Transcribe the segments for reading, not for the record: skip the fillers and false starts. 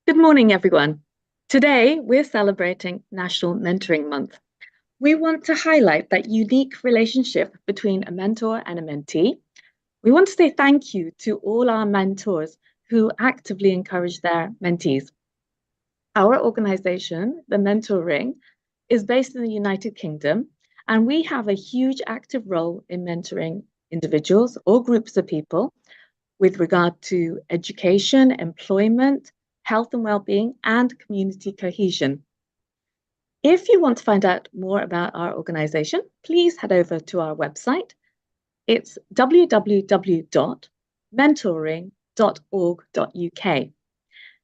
Good morning, everyone. Today, we're celebrating National Mentoring Month. We want to highlight that unique relationship between a mentor and a mentee. We want to say thank you to all our mentors who actively encourage their mentees. Our organization, the Mentor Ring, is based in the United Kingdom, and we have a huge active role in mentoring individuals or groups of people with regard to education, employment, health and well-being, and community cohesion. If you want to find out more about our organization, please head over to our website. It's www.mentoring.org.uk.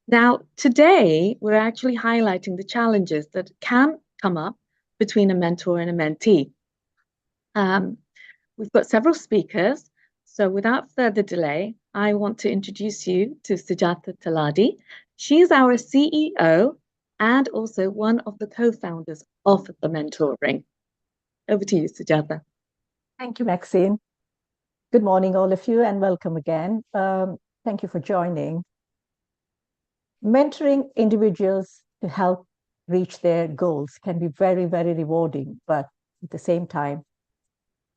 Now, today, we're actually highlighting the challenges that can come up between a mentor and a mentee. We've got several speakers, so without further delay, I want to introduce you to Sujatha Taladi. She's our CEO and also one of the co-founders of the Mentor Ring. Over to you, Sujatha. Thank you, Maxine. Good morning, all of you, and welcome again. Thank you for joining. Mentoring individuals to help reach their goals can be very, very rewarding, but at the same time,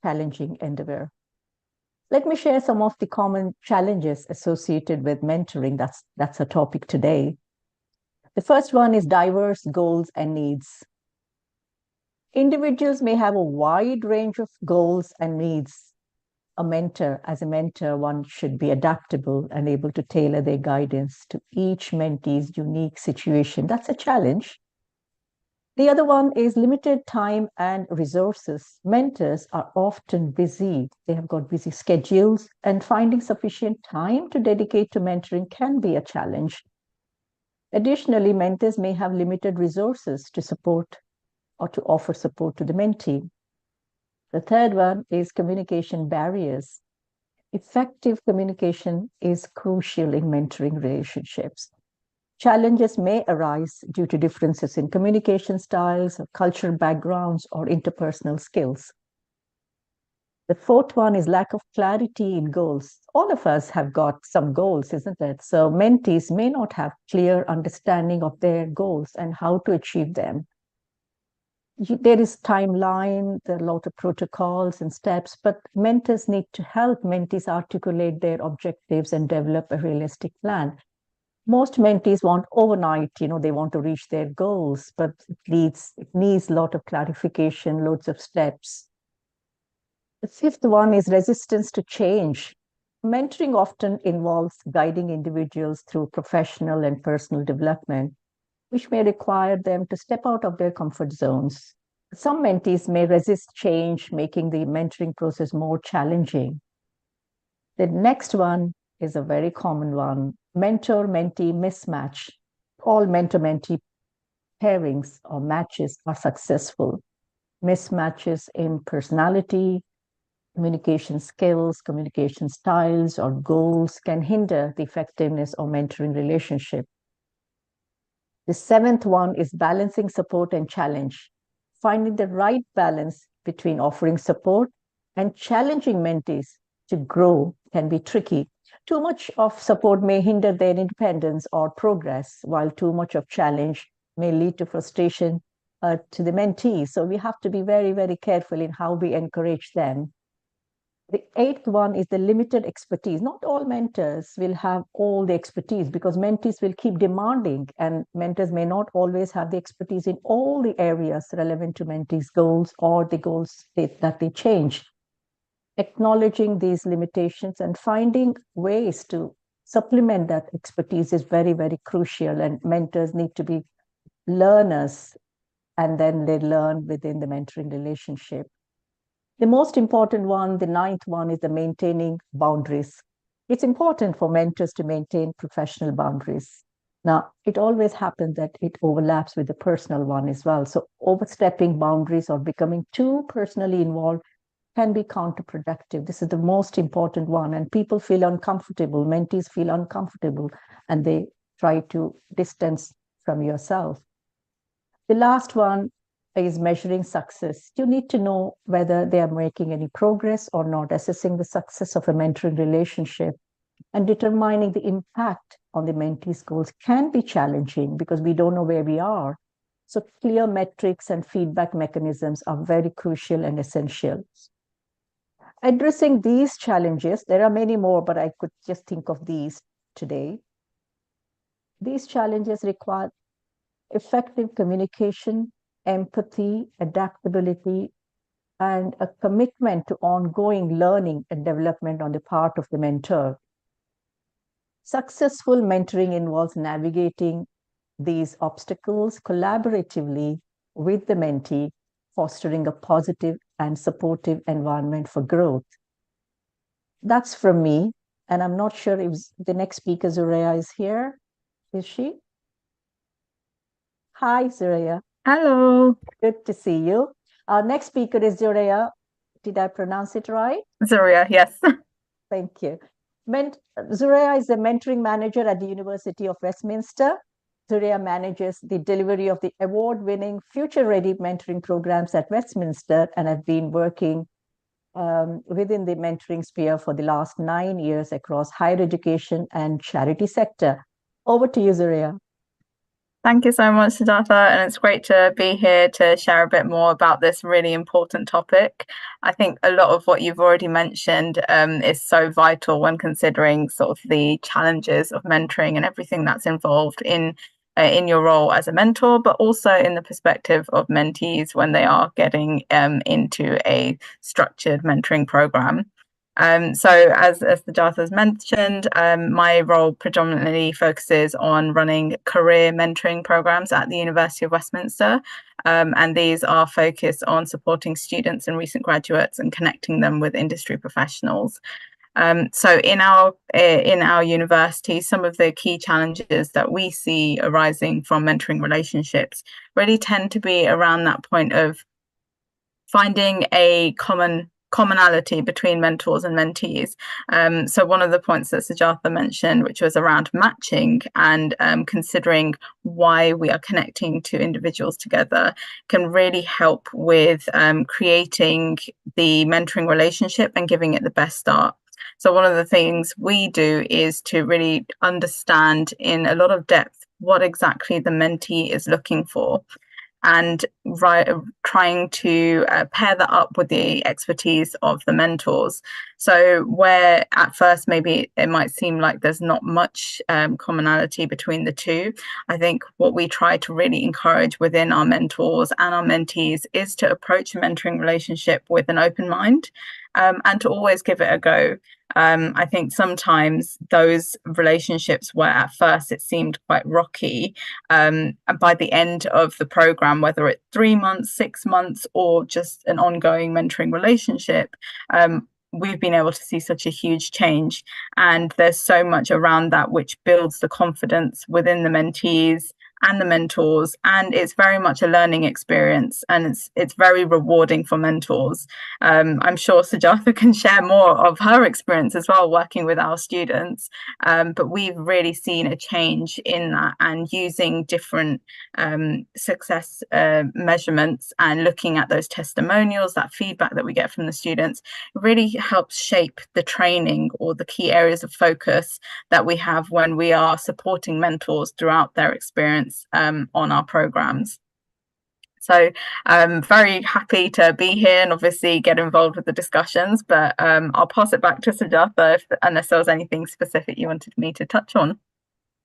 challenging endeavor. Let me share some of the common challenges associated with mentoring. That's our topic today. The first one is diverse goals and needs. Individuals may have a wide range of goals and needs. As a mentor, one should be adaptable and able to tailor their guidance to each mentee's unique situation. That's a challenge. The other one is limited time and resources. Mentors are often busy. They have got busy schedules, and finding sufficient time to dedicate to mentoring can be a challenge. Additionally, mentors may have limited resources to support or to offer support to the mentee. The third one is communication barriers. Effective communication is crucial in mentoring relationships. Challenges may arise due to differences in communication styles, cultural backgrounds, or interpersonal skills. The fourth one is lack of clarity in goals. All of us have got some goals, isn't it? So mentees may not have clear understanding of their goals and how to achieve them. There is timeline, there are a lot of protocols and steps, but mentors need to help mentees articulate their objectives and develop a realistic plan. Most mentees want overnight, they want to reach their goals, but it needs a lot of clarification, loads of steps. The fifth one is resistance to change. Mentoring often involves guiding individuals through professional and personal development, which may require them to step out of their comfort zones. Some mentees may resist change, making the mentoring process more challenging. The next one is a very common one, mentor-mentee mismatch. All mentor-mentee pairings or matches are successful. Mismatches in personality, communication skills, communication styles, or goals can hinder the effectiveness of mentoring relationship. The seventh one is balancing support and challenge. Finding the right balance between offering support and challenging mentees to grow can be tricky. Too much of support may hinder their independence or progress, while too much of challenge may lead to frustration to the mentee. So we have to be very, very careful in how we encourage them. The eighth one is the limited expertise. Not all mentors will have all the expertise because mentees will keep demanding, and mentors may not always have the expertise in all the areas relevant to mentees' goals or the goals that they change. Acknowledging these limitations and finding ways to supplement that expertise is very, very crucial, and mentors need to be learners, and then they learn within the mentoring relationship. The most important one, the ninth one, is the maintaining boundaries. It's important for mentors to maintain professional boundaries. Now, it always happens that it overlaps with the personal one as well. So overstepping boundaries or becoming too personally involved can be counterproductive. This is the most important one. And people feel uncomfortable, mentees feel uncomfortable, and they try to distance from yourself. The last one is measuring success. You need to know whether they are making any progress or not, assessing the success of a mentoring relationship And determining the impact on the mentee's goals can be challenging because we don't know where we are. So clear metrics and feedback mechanisms are very crucial and essential. Addressing these challenges, there are many more, but I could just think of these today. These challenges require effective communication, empathy, adaptability, and a commitment to ongoing learning and development on the part of the mentor. Successful mentoring involves navigating these obstacles collaboratively with the mentee, fostering a positive and supportive environment for growth. That's from me. And I'm not sure if the next speaker, Zoraia, is here. Is she? Hi, Zoraia. Hello, Good to see you. Our next speaker is Zoraia. Did I pronounce it right? Zaria. Yes. Thank you. Zoraia is a mentoring manager at the University of Westminster. Zoraia manages the delivery of the award-winning Future Ready mentoring programs at Westminster and have been working within the mentoring sphere for the last 9 years across higher education and charity sector. Over to you, Zoraia. Thank you so much, Siddhartha, and it's great to be here to share a bit more about this really important topic. I think a lot of what you've already mentioned is so vital when considering sort of the challenges of mentoring and everything that's involved in your role as a mentor, but also in the perspective of mentees when they are getting into a structured mentoring program. So as Siddhartha has mentioned, my role predominantly focuses on running career mentoring programs at the University of Westminster. And these are focused on supporting students and recent graduates and connecting them with industry professionals. So in our university, some of the key challenges that we see arising from mentoring relationships really tend to be around that point of finding a commonality between mentors and mentees. So one of the points that Sujatha mentioned, which was around matching and considering why we are connecting two individuals together, can really help with creating the mentoring relationship and giving it the best start. So one of the things we do is to really understand in a lot of depth what exactly the mentee is looking for, and trying to pair that up with the expertise of the mentors. So where at first maybe it might seem like there's not much commonality between the two, I think what we try to really encourage within our mentors and our mentees is to approach a mentoring relationship with an open mind, and to always give it a go. I think sometimes those relationships where at first it seemed quite rocky, and by the end of the program, whether it's 3 months, 6 months, or just an ongoing mentoring relationship, we've been able to see such a huge change. And there's so much around that which builds the confidence within the mentees and the mentors, and it's very much a learning experience, and it's very rewarding for mentors. I'm sure Sujatha can share more of her experience as well working with our students, but we've really seen a change in that, and using different success measurements and looking at those testimonials, that feedback that we get from the students, really helps shape the training or the key areas of focus that we have when we are supporting mentors throughout their experience on our programs. So I'm very happy to be here and obviously get involved with the discussions, but I'll pass it back to Sujatha unless there was anything specific you wanted me to touch on.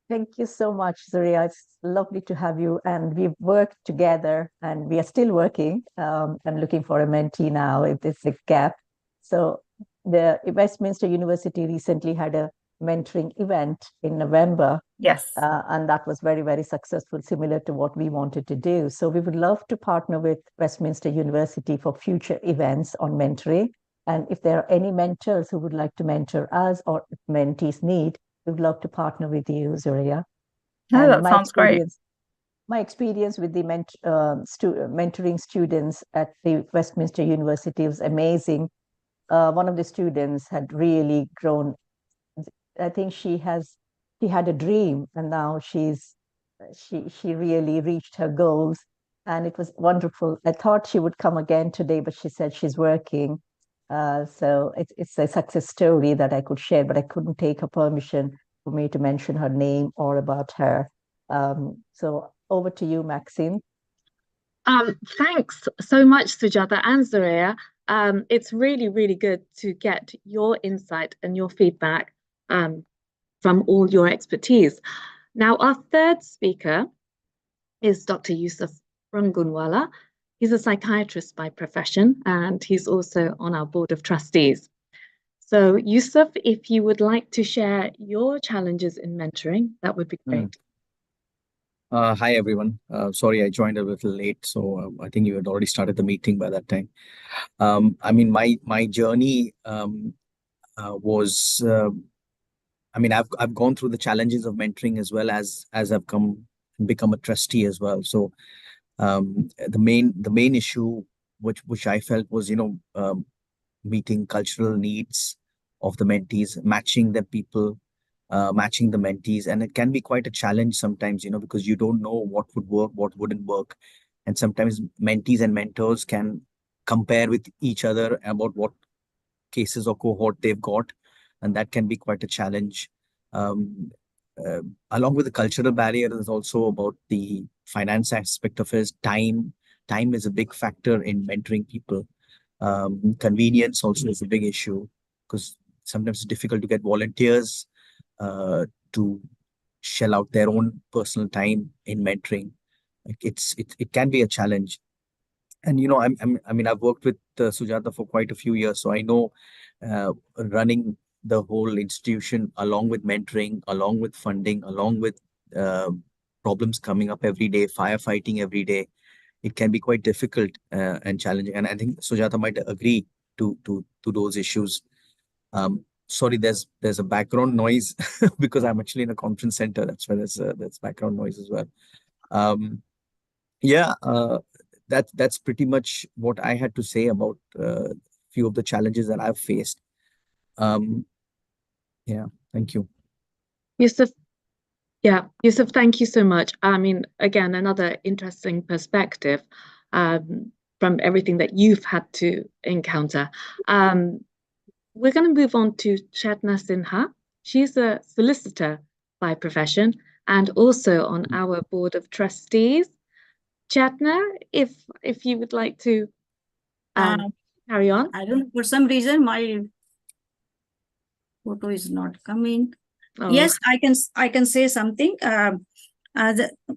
Thank you so much, Zoraia. It's lovely to have you. And we've worked together and we are still working. I'm looking for a mentee now if there's a gap. So the Westminster University recently had a mentoring event in November. Yes. And that was very, very successful, similar to what we wanted to do. So we would love to partner with Westminster University for future events on mentoring. And if there are any mentors who would like to mentor us, or if mentees need, we would love to partner with you, Zoraia. Oh, that sounds great. My experience with the mentoring students at the Westminster University was amazing. One of the students had really grown. I think she had a dream, and now she really reached her goals, and it was wonderful. I thought she would come again today, but she said she's working. So it's a success story that I could share, but I couldn't take her permission for me to mention her name or about her. So over to you, Maxine. Thanks so much, Sujata and Zaria. It's really, really good to get your insight and your feedback from all your expertise. Now, our third speaker is Dr. Yusuf Rangunwala. He's a psychiatrist by profession, and he's also on our board of trustees. So, Yusuf, if you would like to share your challenges in mentoring, that would be great. Hi, everyone. Sorry, I joined a little late, so I think you had already started the meeting by that time. I mean, my journey was, I mean, I've gone through the challenges of mentoring as well as I've become a trustee as well. So the main issue which I felt was, meeting cultural needs of the mentees, matching the people, matching the mentees, and it can be quite a challenge sometimes, because you don't know what would work, what wouldn't work, and sometimes mentees and mentors can compare with each other about what cases or cohort they've got, and that can be quite a challenge. Along with the cultural barrier, there's also about the finance aspect of his time. Time is a big factor in mentoring people. Convenience also is a big issue because sometimes it's difficult to get volunteers to shell out their own personal time in mentoring. Like it can be a challenge. And I mean, I've worked with Sujata for quite a few years, so I know running the whole institution, along with mentoring, along with funding, along with problems coming up every day, firefighting every day, it can be quite difficult and challenging. And I think Sujata might agree to those issues. Sorry, there's a background noise because I'm actually in a conference center. That's why there's background noise as well. Yeah, that's pretty much what I had to say about a few of the challenges that I've faced. Yeah, thank you. Yusuf, thank you so much. I mean, again, another interesting perspective from everything that you've had to encounter. We're going to move on to Chetna Sinha. She's a solicitor by profession and also on our board of trustees. Chetna, if you would like to carry on. I don't know, for some reason my photo is not coming. Oh. Yes, I can say something. I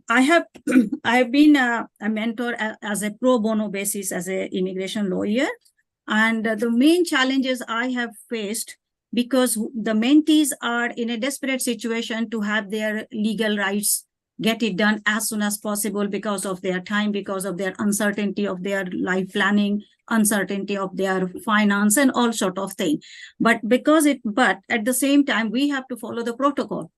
have been a mentor as a pro bono basis as an immigration lawyer. And the main challenges I have faced, because the mentees are in a desperate situation to have their legal rights get it done as soon as possible because of their time, because of their uncertainty of their life planning, uncertainty of their finance and all sort of thing. But at the same time, we have to follow the protocol.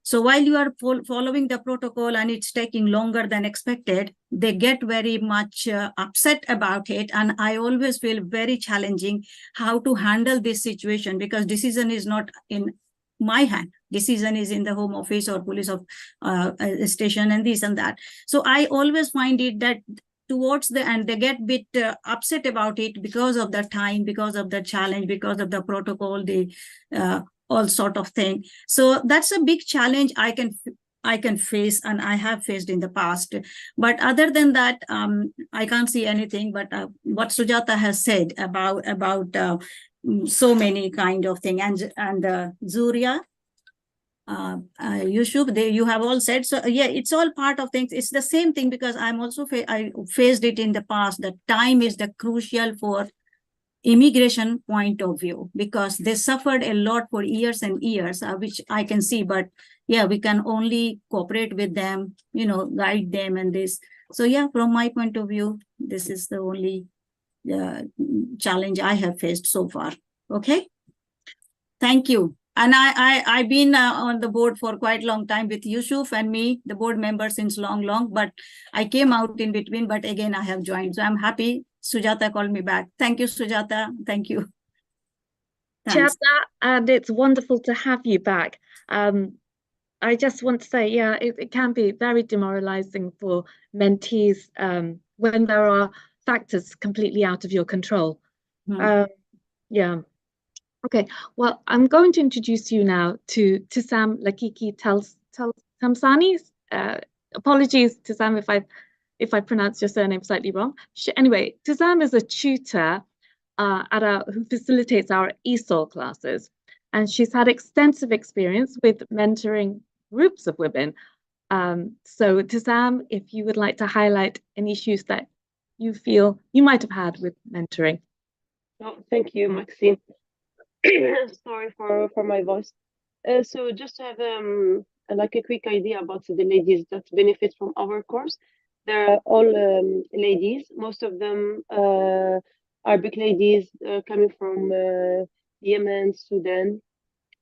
So while you are following the protocol and it's taking longer than expected, they get very much upset about it. And I always feel very challenging how to handle this situation, because decision is not in my hand. Decision is in the home office or police of station and this and that. So I always find it that towards the end, they get a bit upset about it because of the time, because of the challenge, because of the protocol, all sort of thing. So that's a big challenge I can face and I have faced in the past. But other than that, I can't see anything. But what Sujata has said about so many kind of thing, and Zuria, Yusuf, you have all said. So yeah, it's all part of things. It's the same thing, because I'm also I faced it in the past, that time is the crucial for immigration point of view, because they suffered a lot for years and years, which I can see. But yeah, we can only cooperate with them, guide them and this. So yeah, from my point of view, this is the only challenge I have faced so far. Okay, thank you. And I've been on the board for quite a long time with Yusuf and me, the board member since long, but I came out in between, but again, I have joined. So I'm happy Sujata called me back. Thank you, Sujata. Thank you. Chetna, and it's wonderful to have you back. I just want to say, yeah, it can be very demoralizing for mentees when there are factors completely out of your control. Yeah. Okay. Well, I'm going to introduce you now to Tissam Lakiki Tamsani. Apologies, Tissam, if I pronounce your surname slightly wrong. Anyway, Tissam is a tutor who facilitates our ESOL classes, and she's had extensive experience with mentoring groups of women. So Tissam, if you would like to highlight any issues that you feel you might have had with mentoring. Oh, thank you, Maxine. Sorry for my voice. So just to have like a quick idea about the ladies that benefit from our course, they're all ladies. Most of them Arabic ladies coming from Yemen, Sudan.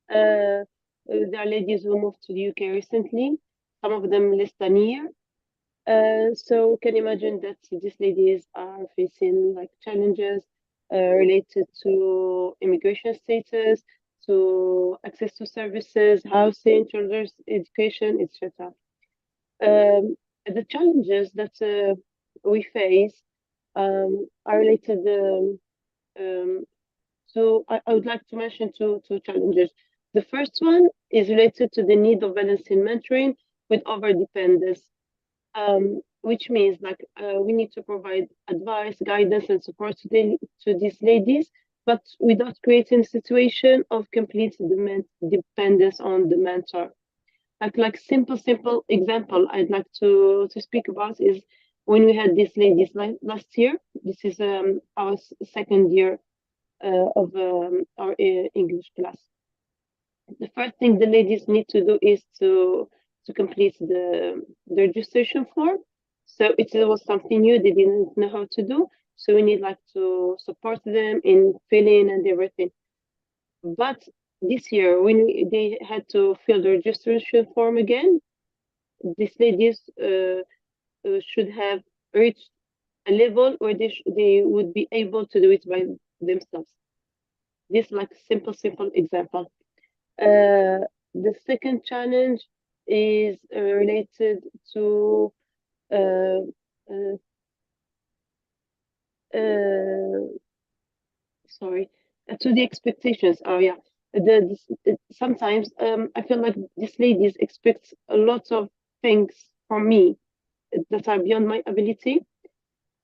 There are ladies who moved to the UK recently. Some of them less than a year. So can imagine that these ladies are facing like challenges related to immigration status, to access to services, housing, children's education, etc. The challenges that we face are related. So I would like to mention two challenges. The first one is related to the need of balancing mentoring with overdependence. Which means like we need to provide advice, guidance, and support to these ladies, but without creating a situation of complete dependence on the mentor. Like simple example I'd like to speak about is when we had these ladies last year. This is our second year of our English class. The first thing the ladies need to do is to complete the registration form. So it was something new, they didn't know how to do. So we need like to support them in filling and everything. But this year, when they had to fill the registration form again, these ladies should have reached a level where they would be able to do it by themselves. This like simple example. The second challenge is related to to the expectations. Oh yeah, sometimes I feel like these ladies expect a lot of things from me that are beyond my ability,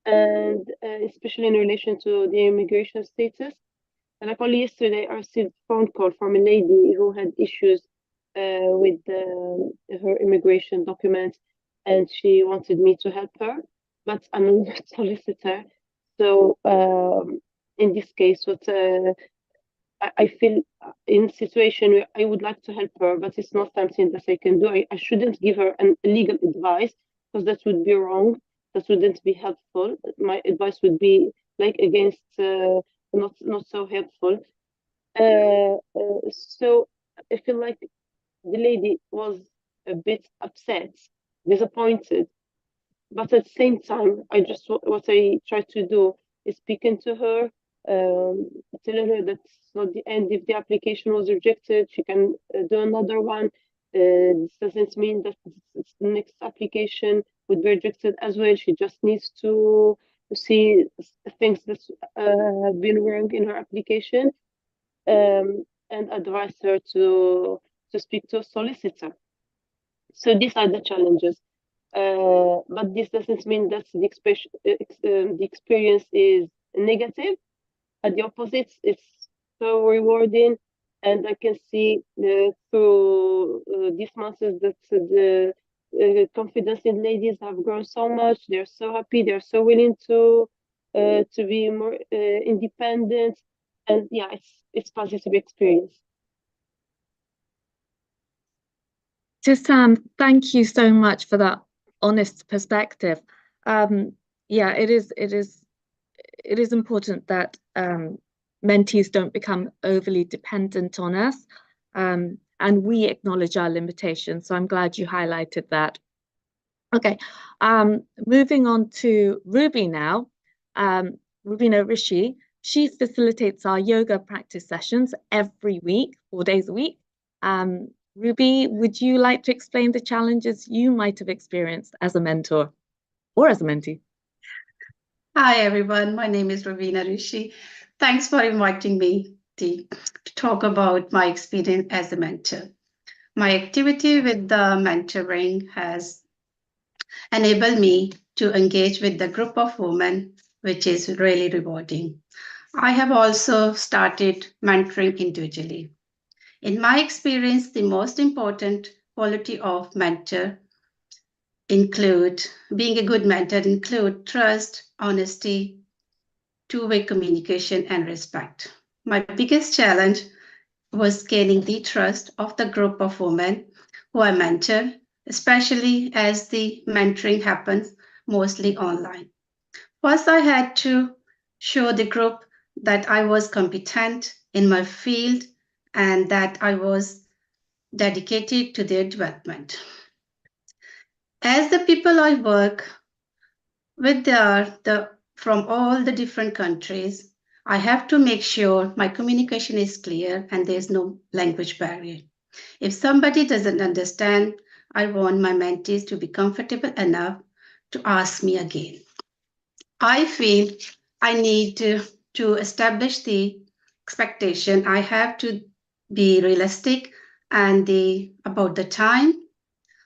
and especially in relation to the immigration status. And like only yesterday, I received a phone call from a lady who had issues with her immigration documents, and she wanted me to help her, but I'm not a solicitor. So in this case, what I feel in a situation where I would like to help her, but it's not something that I can do. I shouldn't give her an legal advice because that would be wrong. That wouldn't be helpful. My advice would be like against not so helpful. So I feel like the lady was a bit upset, disappointed, but at the same time, what I try to do is speaking to her, telling her that it's not the end. If the application was rejected, she can do another one. This doesn't mean that the next application would be rejected as well. She just needs to see things that have been wrong in her application, and advise her to speak to a solicitor. So these are the challenges. But this doesn't mean that the experience is negative. At the opposite, it's so rewarding, and I can see through these months that the confidence in ladies have grown so much. They're so happy. They're so willing to be more independent, and yeah, it's positive experience. Tissam, thank you so much for that honest perspective. Yeah, it is important that mentees don't become overly dependent on us, and we acknowledge our limitations. So I'm glad you highlighted that. Okay, moving on to Ruby now. Rubina Rishi, she facilitates our yoga practice sessions every week, 4 days a week. Ruby, would you like to explain the challenges you might have experienced as a mentor or as a mentee? Hi, everyone. My name is Rubina Rishi. Thanks for inviting me to talk about my experience as a mentor. My activity with the mentoring has enabled me to engage with the group of women, which is really rewarding. I have also started mentoring individually. In my experience, the most important quality of mentor include being a good mentor include trust, honesty, two-way communication, and respect. My biggest challenge was gaining the trust of the group of women who I mentor, especially as the mentoring happens mostly online. First, I had to show the group that I was competent in my field and that I was dedicated to their development. As the people I work with, they are from all the different countries. I have to make sure my communication is clear and there's no language barrier. If somebody doesn't understand, I want my mentees to be comfortable enough to ask me again. I feel I need to establish the expectation. I have to be realistic and about the time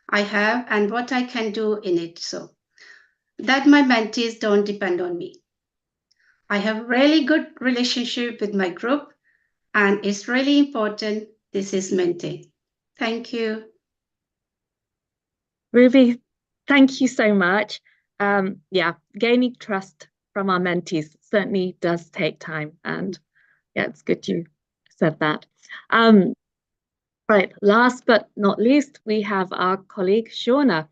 I have and what I can do in it, so that my mentees don't depend on me. I have really good relationship with my group, and it's really important this is maintained. Thank you. Ruby, thank you so much. Yeah, gaining trust from our mentees certainly does take time, and yeah, it's good you said that. Right, last but not least, we have our colleague Shauna,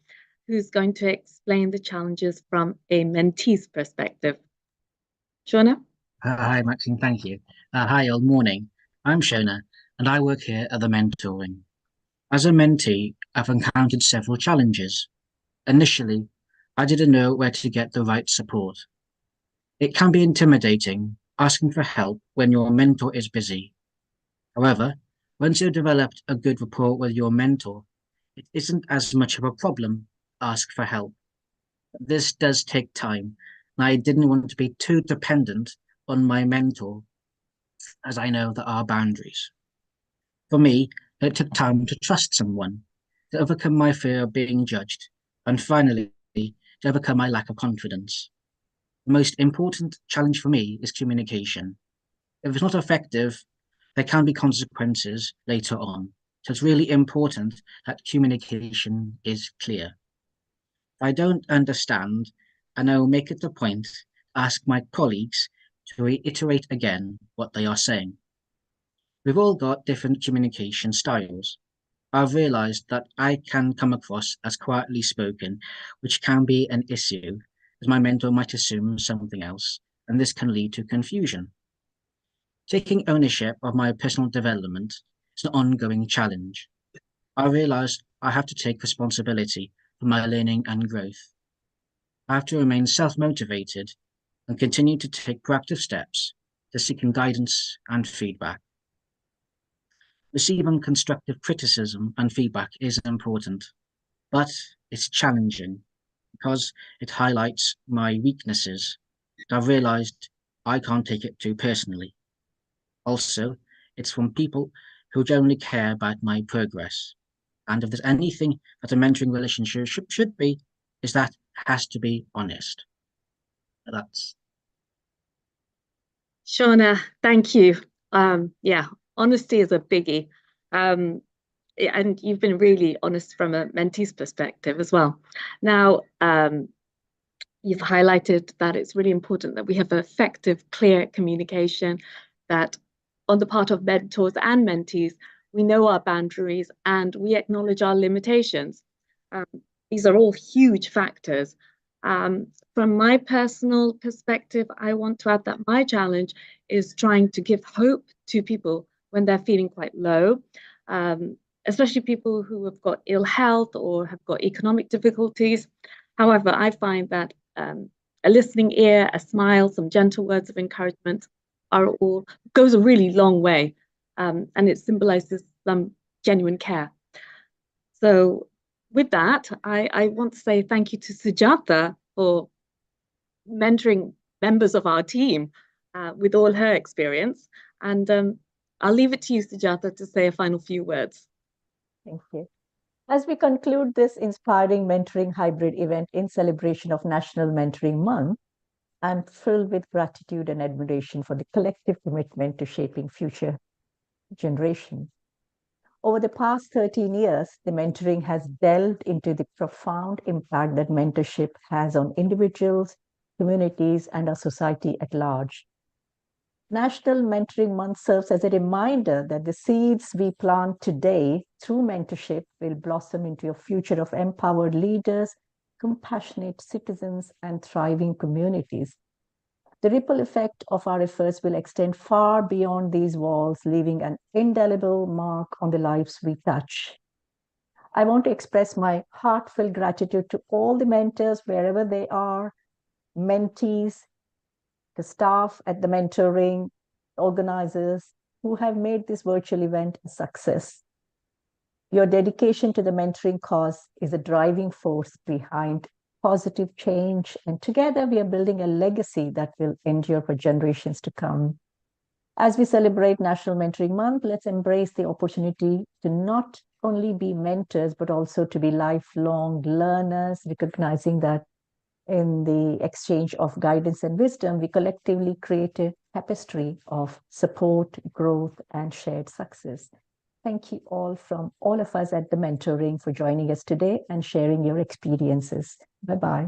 who's going to explain the challenges from a mentee's perspective. Shauna? Hi, Maxine, thank you. Hi, all morning. I'm Shona, and I work here at the mentoring. As a mentee, I've encountered several challenges. Initially, I didn't know where to get the right support. It can be intimidating asking for help when your mentor is busy. However, once you've developed a good rapport with your mentor, it isn't as much of a problem to ask for help. This does take time, and I didn't want to be too dependent on my mentor, as I know there are boundaries. For me, it took time to trust someone, to overcome my fear of being judged, and finally, to overcome my lack of confidence. The most important challenge for me is communication. If it's not effective, there can be consequences later on. So it's really important that communication is clear. If I don't understand, and I will make it a point to ask my colleagues to reiterate again what they are saying. We've all got different communication styles. I've realized that I can come across as quietly spoken, which can be an issue, as my mentor might assume something else, and this can lead to confusion. Taking ownership of my personal development is an ongoing challenge. I realized I have to take responsibility for my learning and growth. I have to remain self-motivated and continue to take proactive steps to seeking guidance and feedback. Receiving constructive criticism and feedback is important, but it's challenging because it highlights my weaknesses. I've realized I can't take it too personally. Also, it's from people who generally care about my progress. And if there's anything that a mentoring relationship should be, is that it has to be honest. That's Shauna, thank you. Yeah, honesty is a biggie. And you've been really honest from a mentee's perspective as well. Now, you've highlighted that it's really important that we have effective, clear communication, that on the part of mentors and mentees, we know our boundaries and we acknowledge our limitations. These are all huge factors. From my personal perspective, I want to add that my challenge is trying to give hope to people when they're feeling quite low, especially people who have got ill health or have got economic difficulties. However, I find that a listening ear, a smile, some gentle words of encouragement goes a really long way, and it symbolizes some genuine care. So with that, I want to say thank you to Sujatha for mentoring members of our team. with all her experience. And I'll leave it to you, Sujatha, to say a final few words. Thank you. As we conclude this inspiring mentoring hybrid event in celebration of National Mentoring Month, I'm filled with gratitude and admiration for the collective commitment to shaping future generations. Over the past 13 years, the mentoring has delved into the profound impact that mentorship has on individuals, communities, and our society at large. National Mentoring Month serves as a reminder that the seeds we plant today through mentorship will blossom into a future of empowered leaders, compassionate citizens, and thriving communities. The ripple effect of our efforts will extend far beyond these walls, leaving an indelible mark on the lives we touch. I want to express my heartfelt gratitude to all the mentors, wherever they are, mentees, the staff at the mentoring, organizers who have made this virtual event a success. Your dedication to the mentoring cause is a driving force behind positive change, and together we are building a legacy that will endure for generations to come. As we celebrate National Mentoring Month, let's embrace the opportunity to not only be mentors, but also to be lifelong learners, recognizing that in the exchange of guidance and wisdom, we collectively create a tapestry of support, growth, and shared success. Thank you all from all of us at the Mentoring for joining us today and sharing your experiences. Bye-bye.